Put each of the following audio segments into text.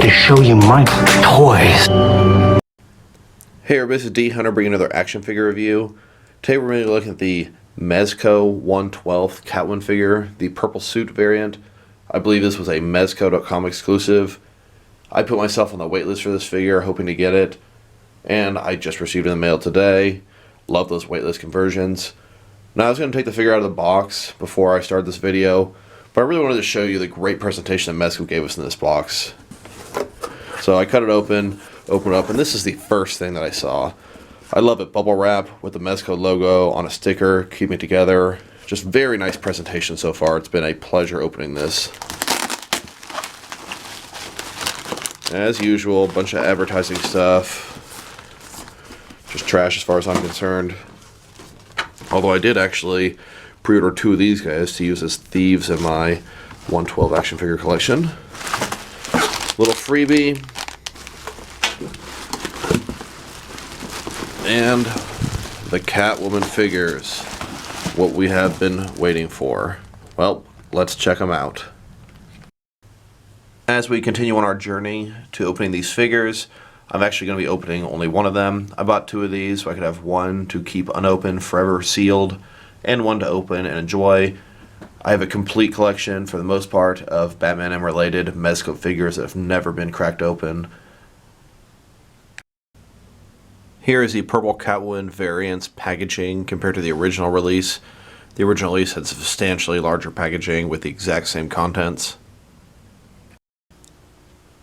to show you my toys. Hey everybody, this is D Hunter bringing another action figure review. Today we're going to be looking at the Mezco 1/12 Catwoman figure, the purple suit variant. I believe this was a Mezco.com exclusive. I put myself on the wait list for this figure, hoping to get it, and I just received it in the mail today. Love those waitlist conversions. Now I was going to take the figure out of the box before I started this video, but I really wanted to show you the great presentation that Mezco gave us in this box. So I cut it open it up, and this is the first thing that I saw. I love it. Bubble wrap with the Mezco logo on a sticker, keeping it together. Just very nice presentation so far. It's been a pleasure opening this. As usual, a bunch of advertising stuff. Just trash as far as I'm concerned. Although I did actually pre-order 2 of these guys to use as thieves in my 1/12 action figure collection. Little freebie. And the Catwoman figures. What we have been waiting for. Well, let's check them out. As we continue on our journey to opening these figures, I'm actually going to be opening only one of them. I bought 2 of these so I could have one to keep unopened, forever sealed, and one to open and enjoy. I have a complete collection, for the most part, of Batman and related Mezco figures that have never been cracked open. Here is the purple Catwoman variant's packaging compared to the original release. The original release had substantially larger packaging with the exact same contents.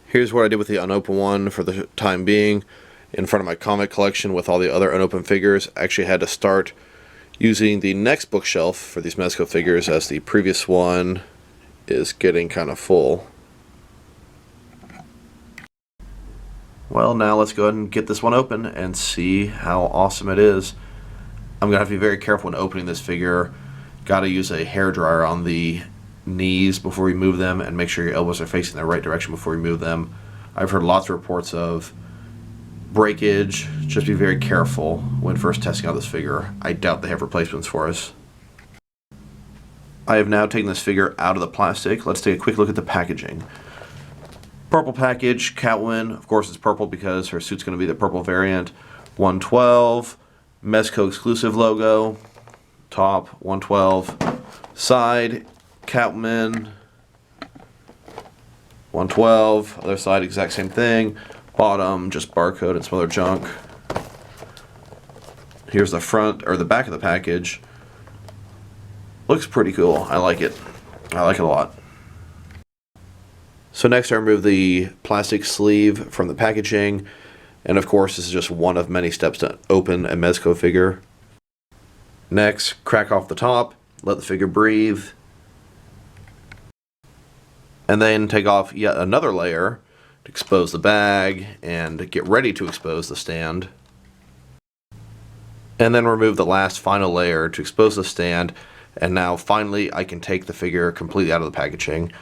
Here's what I did with the unopened one for the time being. In front of my comic collection with all the other unopened figures, I actually had to start using the next bookshelf for these Mezco figures, as the previous one is getting kind of full. Well, now let's go ahead and get this one open and see how awesome it is. I'm going to have to be very careful when opening this figure. Got to use a hairdryer on the knees before you move them, and make sure your elbows are facing the right direction before you move them. I've heard lots of reports of breakage. Just be very careful when first testing out this figure. I doubt they have replacements for us. I have now taken this figure out of the plastic. Let's take a quick look at the packaging. Purple package, Catwoman. Of course it's purple because her suit's going to be the purple variant. 1/12, Mezco exclusive logo. Top, 1/12. Side, Catwoman. 1/12. Other side, exact same thing. Bottom, just barcode and some other junk. Here's the front, or the back of the package. Looks pretty cool. I like it. I like it a lot. So next I remove the plastic sleeve from the packaging, and of course this is just one of many steps to open a Mezco figure. Next, crack off the top, let the figure breathe, and then take off yet another layer to expose the bag and get ready to expose the stand. And then remove the last final layer to expose the stand, and now finally I can take the figure completely out of the packaging.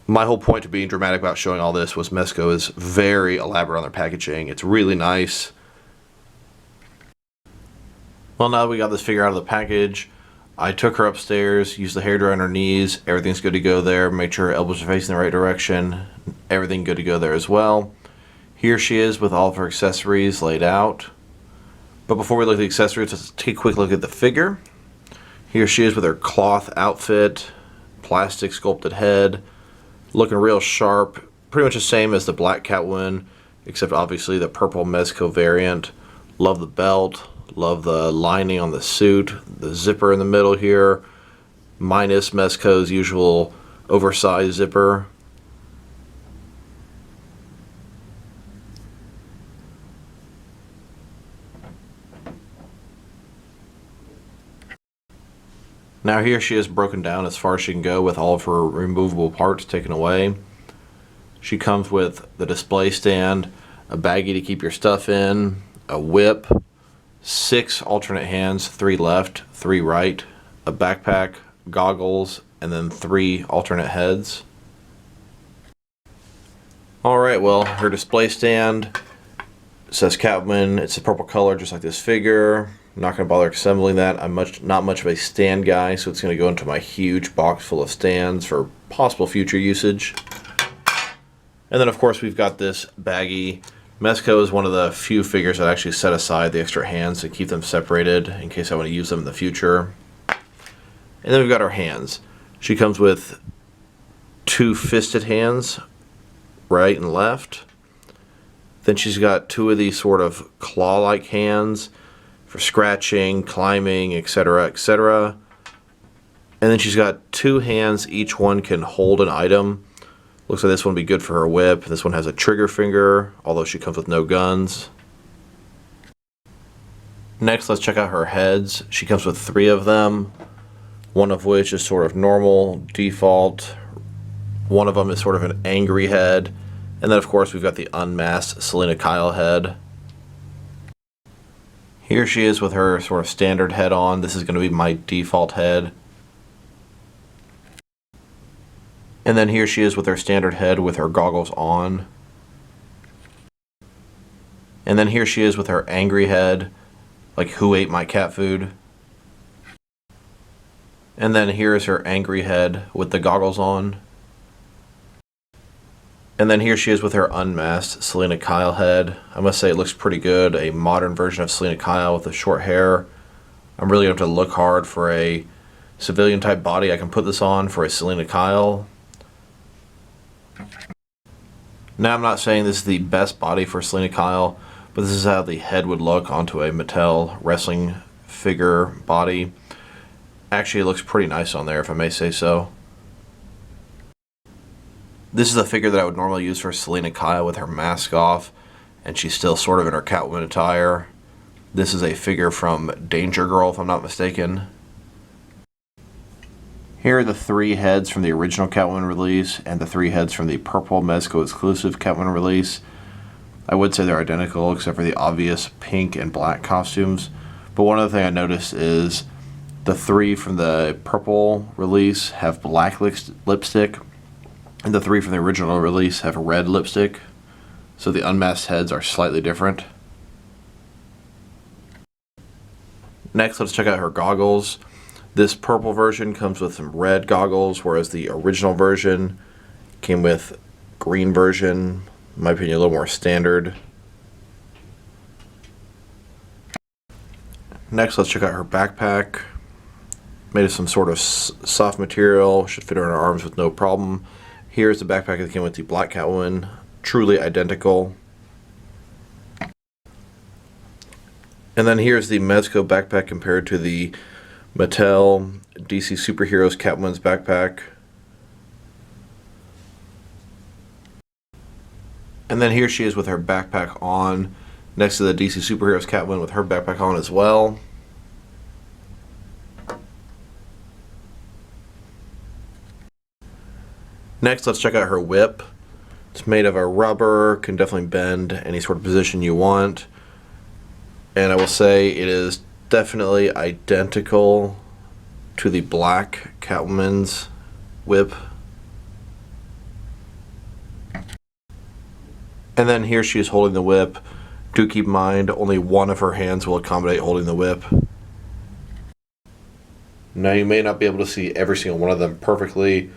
My whole point to being dramatic about showing all this was Mezco is very elaborate on their packaging. It's really nice. Well, now that we got this figure out of the package, I took her upstairs, used the hairdryer on her knees. Everything's good to go there. Made sure her elbows are facing the right direction. Everything good to go there as well. Here she is with all of her accessories laid out. But before we look at the accessories, let's take a quick look at the figure. Here she is with her cloth outfit, plastic sculpted head. Looking real sharp, pretty much the same as the black Catwoman, except obviously the purple Mezco variant. Love the belt, love the lining on the suit, the zipper in the middle here, minus Mezco's usual oversized zipper. Now here she is broken down as far as she can go with all of her removable parts taken away. She comes with the display stand, a baggie to keep your stuff in, a whip, 6 alternate hands, 3 left, 3 right, a backpack, goggles, and then 3 alternate heads. Alright, well, her display stand says Catwoman. It's a purple color just like this figure. I'm not going to bother assembling that. I'm not much of a stand guy, so it's going to go into my huge box full of stands for possible future usage. And then of course we've got this baggie. Mezco is one of the few figures that actually set aside the extra hands to keep them separated in case I want to use them in the future. And then we've got her hands. She comes with two fisted hands, right and left. Then she's got two of these sort of claw-like hands for scratching, climbing, etc., etc. And then she's got two hands, each one can hold an item. Looks like this one would be good for her whip. This one has a trigger finger, although she comes with no guns. Next, let's check out her heads. She comes with three of them, one of which is sort of normal, default. One of them is sort of an angry head. And then, of course, we've got the unmasked Selena Kyle head. Here she is with her sort of standard head on. This is going to be my default head. And then here she is with her standard head with her goggles on. And then here she is with her angry head, like who ate my cat food. And then here is her angry head with the goggles on. And then here she is with her unmasked Selena Kyle head. I must say it looks pretty good. A modern version of Selena Kyle with the short hair. I'm really going to have to look hard for a civilian type body I can put this on for a Selena Kyle. Now I'm not saying this is the best body for Selena Kyle, but this is how the head would look onto a Mattel wrestling figure body. Actually, it looks pretty nice on there, if I may say so. This is a figure that I would normally use for Selena Kyle with her mask off, and she's still sort of in her Catwoman attire. This is a figure from Danger Girl, if I'm not mistaken. Here are the three heads from the original Catwoman release and the three heads from the purple Mezco exclusive Catwoman release. I would say they're identical except for the obvious pink and black costumes. But one other thing I noticed is the three from the purple release have black lipstick, and the three from the original release have red lipstick. So the unmasked heads are slightly different. Next, let's check out her goggles. This purple version comes with some red goggles, whereas the original version came with green version. In my opinion, a little more standard. Next, let's check out her backpack. Made of some sort of soft material, should fit her in her arms with no problem. Here's the backpack that came with the Black Catwoman, truly identical. And then here's the Mezco backpack compared to the Mattel DC Superheroes Catwoman's backpack. And then here she is with her backpack on, next to the DC Superheroes Catwoman with her backpack on as well. Next, let's check out her whip. It's made of a rubber, can definitely bend any sort of position you want. And I will say it is definitely identical to the black Catwoman's whip. And then here she is holding the whip. Do keep in mind, only one of her hands will accommodate holding the whip. Now you may not be able to see every single one of them perfectly,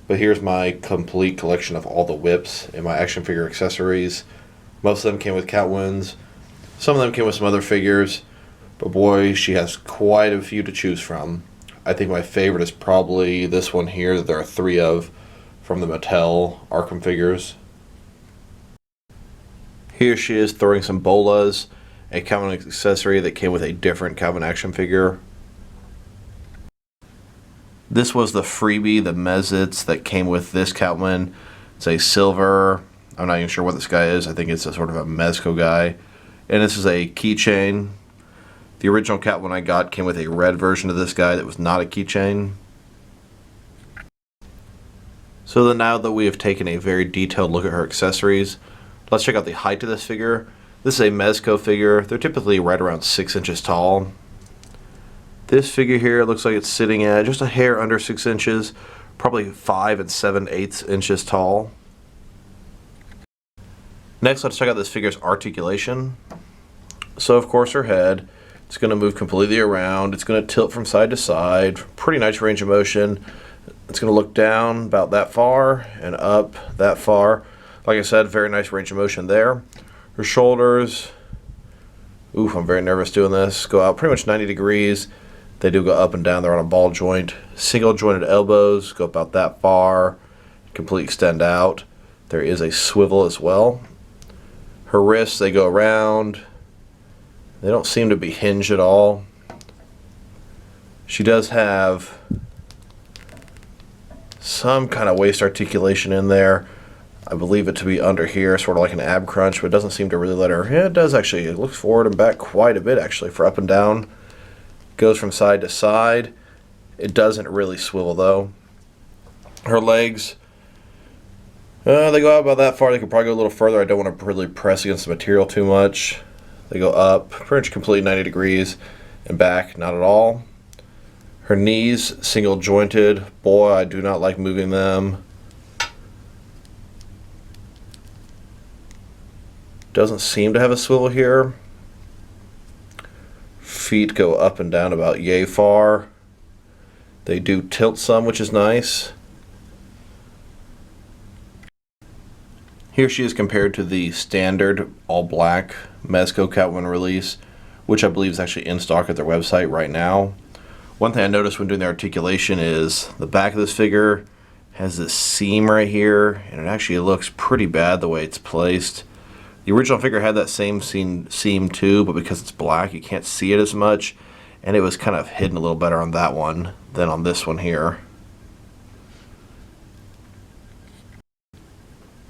but here's my complete collection of all the whips and my action figure accessories. Most of them came with Catwoman's. Some of them came with some other figures, but boy, she has quite a few to choose from. I think my favorite is probably this one here that there are three of from the Mattel Arkham figures. Here she is throwing some bolas, a Catwoman accessory that came with a different Catwoman action figure. This was the freebie, the Mezits, that came with this Catwoman. It's a silver, I'm not even sure what this guy is, I think it's a sort of a Mezco guy. And this is a keychain. The original Catwoman I got came with a red version of this guy that was not a keychain. So then now that we have taken a very detailed look at her accessories, let's check out the height of this figure. This is a Mezco figure. They're typically right around 6 inches tall. This figure here looks like it's sitting at just a hair under 6 inches, probably 5 7/8 inches tall. Next, let's check out this figure's articulation. So, of course, her head, it's going to move completely around. It's going to tilt from side to side. Pretty nice range of motion. It's going to look down about that far and up that far. Like I said, very nice range of motion there. Her shoulders, oof, I'm very nervous doing this, go out pretty much 90 degrees. They do go up and down. They're on a ball joint. Single jointed elbows go about that far, completely extend out. There is a swivel as well. Her wrists, they go around. They don't seem to be hinged at all. She does have some kind of waist articulation in there. I believe it to be under here, sort of like an ab crunch, but it doesn't seem to really let her. Yeah, it does actually. It looks forward and back quite a bit actually for up and down. Goes from side to side. It doesn't really swivel though. Her legs, they go out about that far. They could probably go a little further. I don't want to really press against the material too much. They go up pretty much completely 90 degrees and back, not at all. Her knees, single jointed. Boy, I do not like moving them. Doesn't seem to have a swivel here. Feet go up and down about yay far. They do tilt some, which is nice. Here she is compared to the standard all black Mezco Catwoman release, which I believe is actually in stock at their website right now. One thing I noticed when doing the articulation is the back of this figure has this seam right here, and it actually looks pretty bad the way it's placed. The original figure had that same seam too, but because it's black you can't see it as much, and it was kind of hidden a little better on that one than on this one here.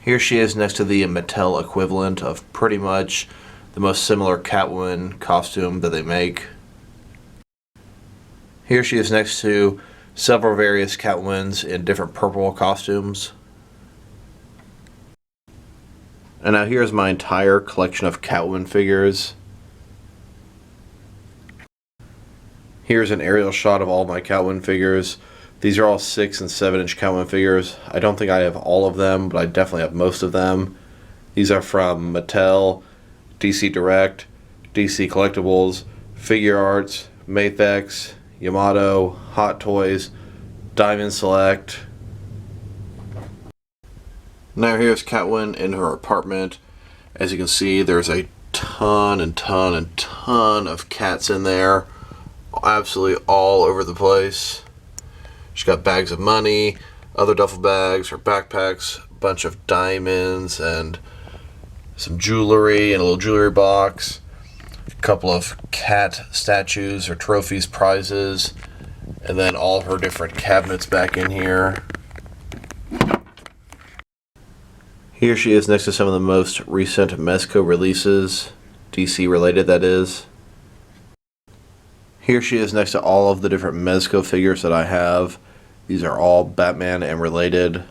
Here she is next to the Mattel equivalent of pretty much the most similar Catwoman costume that they make. Here she is next to several various Catwomans in different purple costumes. And now here's my entire collection of Catwoman figures. Here's an aerial shot of all my Catwoman figures. These are all 6 and 7 inch Catwoman figures. I don't think I have all of them, but I definitely have most of them. These are from Mattel, DC Direct, DC Collectibles, Figure Arts, Mathex, Yamato, Hot Toys, Diamond Select. Now here's Catwoman in her apartment. As you can see, there's a ton and ton and ton of cats in there. Absolutely all over the place. She's got bags of money, other duffel bags, her backpacks, a bunch of diamonds and some jewelry and a little jewelry box. A couple of cat statues or trophies, prizes, and then all her different cabinets back in here. Here she is next to some of the most recent Mezco releases, DC related that is. Here she is next to all of the different Mezco figures that I have. These are all Batman and related.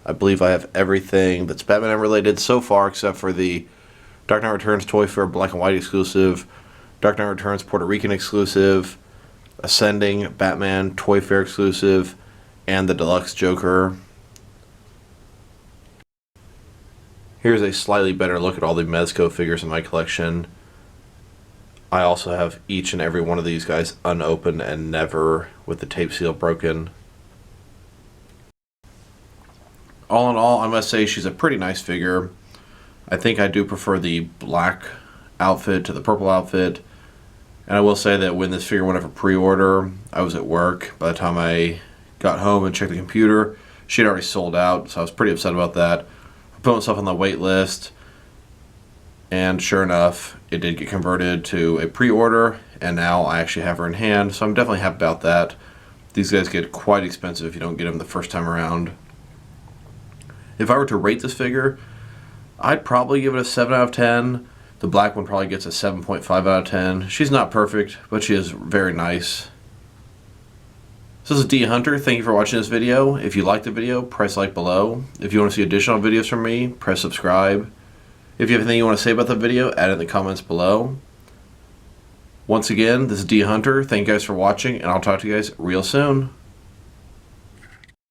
I believe I have everything that's Batman and related so far except for the Dark Knight Returns Toy Fair Black and White exclusive, Dark Knight Returns Puerto Rican exclusive, Ascending Batman Toy Fair exclusive, and the Deluxe Joker. Here's a slightly better look at all the Mezco figures in my collection. I also have each and every one of these guys unopened and never with the tape seal broken. All in all, I must say she's a pretty nice figure. I think I do prefer the black outfit to the purple outfit. And I will say that when this figure went up for pre-order, I was at work. By the time I got home and checked the computer, she had already sold out, so I was pretty upset about that. I put myself on the wait list, and sure enough, it did get converted to a pre-order, and now I actually have her in hand, so I'm definitely happy about that. These guys get quite expensive if you don't get them the first time around. If I were to rate this figure, I'd probably give it a 7 out of 10. The black one probably gets a 7.5 out of 10. She's not perfect, but she is very nice. So this is D Hunter. Thank you for watching this video. If you liked the video, press like below. If you want to see additional videos from me, press subscribe. If you have anything you want to say about the video, add it in the comments below. Once again, this is D Hunter. Thank you guys for watching, and I'll talk to you guys real soon.